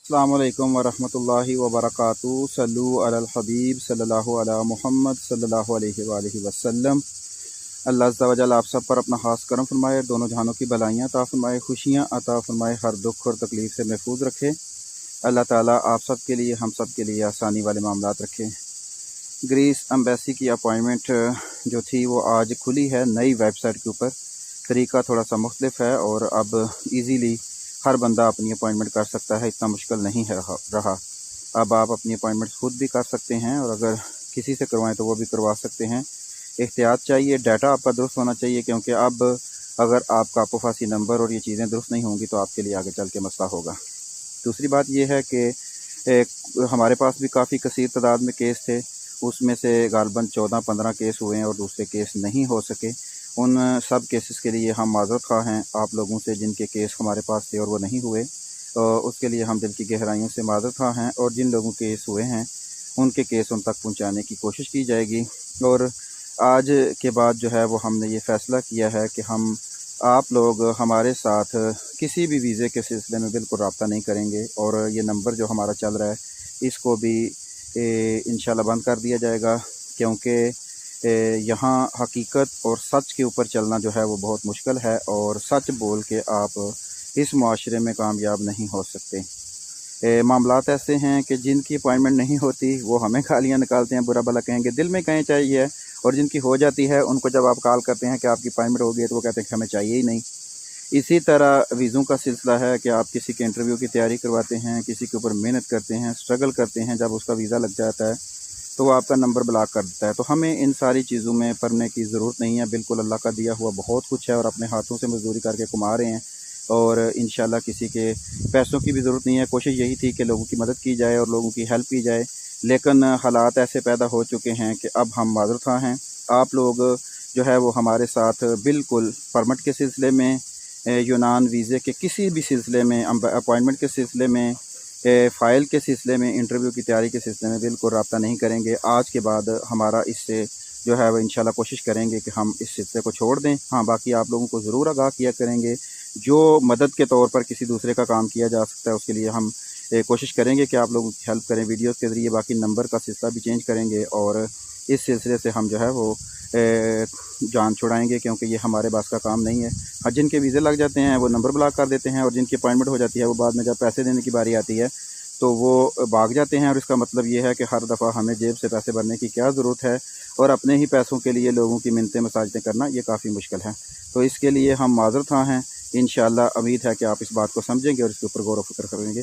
अस्सलामु अलैकुम वरहमतुल्लाहि वबरकातुहू। सल्लु अलल हबीब सल्लल्लाहु अला मुहम्मद सल्लल्लाहु अलैहि वसल्लम। अल्लाह अज़्ज़ा वजल आप सब पर अपना ख़ास करम फरमाए, दोनों जहानों की भलाइयाँ अता फरमाए, खुशियाँ अता फरमाए, हर दुख और तकलीफ़ से महफूज रखे। अल्लाह ताला आप सब के लिए, हम सब के लिए आसानी वाले मामलात रखे। ग्रीस एम्बेसी की अपॉइंटमेंट जो थी वो आज खुली है नई वेबसाइट के ऊपर। तरीका थोड़ा सा मुख्तलिफ है और अब इजीली हर बंदा अपनी अपॉइंटमेंट कर सकता है, इतना मुश्किल नहीं है रहा। अब आप अपनी अपॉइंटमेंट खुद भी कर सकते हैं और अगर किसी से करवाएं तो वो भी करवा सकते हैं। एहतियात चाहिए, डाटा आपका दुरुस्त होना चाहिए, क्योंकि अब अगर आपका अपोफासी नंबर और ये चीज़ें दुरुस्त नहीं होंगी तो आपके लिए आगे चल के मसला होगा। दूसरी बात यह है कि हमारे पास भी काफ़ी कसीर तादाद में केस थे, उसमें से गालबन 14-15 केस हुए हैं और दूसरे केस नहीं हो सके। उन सब केसेस के लिए हम माज़रत ख़्वाह हैं आप लोगों से जिनके केस हमारे पास थे और वो नहीं हुए। उसके लिए हम दिल की गहराइयों से माज़रत ख़्वाह हैं और जिन लोगों के केस हुए हैं उनके केस उन तक पहुंचाने की कोशिश की जाएगी। और आज के बाद जो है वो हमने ये फ़ैसला किया है कि हम आप लोग हमारे साथ किसी भी वीज़े के सिलसिले में बिल्कुल रब्ता नहीं करेंगे और ये नंबर जो हमारा चल रहा है इसको भी इंशाल्लाह बंद कर दिया जाएगा, क्योंकि यहाँ हकीकत और सच के ऊपर चलना जो है वो बहुत मुश्किल है और सच बोल के आप इस मुआशरे में कामयाब नहीं हो सकते। मामलात ऐसे हैं कि जिनकी अपॉइंटमेंट नहीं होती वो हमें गालियाँ निकालते हैं, बुरा भला कहेंगे, दिल में कहें चाहिए, और जिनकी हो जाती है उनको जब आप कॉल करते हैं कि आपकी अपॉइंटमेंट हो गई है तो वो कहते हैं कि हमें चाहिए ही नहीं। इसी तरह वीज़ों का सिलसिला है कि आप किसी के इंटरव्यू की तैयारी करवाते हैं, किसी के ऊपर मेहनत करते हैं, स्ट्रगल करते हैं, जब उसका वीज़ा लग जाता है तो वो आपका नंबर ब्लॉक कर देता है। तो हमें इन सारी चीज़ों में पड़ने की ज़रूरत नहीं है, बिल्कुल अल्लाह का दिया हुआ बहुत कुछ है और अपने हाथों से मजदूरी करके कमा रहे हैं और इंशाल्लाह किसी के पैसों की भी ज़रूरत नहीं है। कोशिश यही थी कि लोगों की मदद की जाए और लोगों की हेल्प की जाए, लेकिन हालात ऐसे पैदा हो चुके हैं कि अब हम माज़रत ख़्वाह हैं। आप लोग जो है वो हमारे साथ बिल्कुल परमिट के सिलसिले में, यूनान वीज़े के किसी भी सिलसिले में, अपॉइंटमेंट के सिलसिले में, फ़ाइल के सिलसिले में, इंटरव्यू की तैयारी के सिलसिले में बिल्कुल रब्ता नहीं करेंगे। आज के बाद हमारा इससे जो है वह इंशाल्लाह कोशिश करेंगे कि हम इस सिलसिले को छोड़ दें। हाँ, बाकी आप लोगों को ज़रूर आगाह किया करेंगे, जो मदद के तौर पर किसी दूसरे का काम किया जा सकता है उसके लिए हम कोशिश करेंगे कि आप लोगों की हेल्प करें वीडियोज़ के ज़रिए। बाकी नंबर का सिलसिला भी चेंज करेंगे और इस सिलसिले से हम जो है वो जान छुड़ाएंगे, क्योंकि ये हमारे पास का काम नहीं है। हाँ, जिनके वीज़े लग जाते हैं वो नंबर ब्लॉक कर देते हैं और जिनकी अपॉइंटमेंट हो जाती है वो बाद में जब पैसे देने की बारी आती है तो वो भाग जाते हैं। और इसका मतलब ये है कि हर दफ़ा हमें जेब से पैसे भरने की क्या ज़रूरत है और अपने ही पैसों के लिए लोगों की मिन्नतें मसाजतें करना ये काफ़ी मुश्किल है। तो इसके लिए हम माज़रत ख़्वाह हैं। इंशाअल्लाह उम्मीद है कि आप इस बात को समझेंगे और इसके ऊपर गौर व फिक्र करेंगे।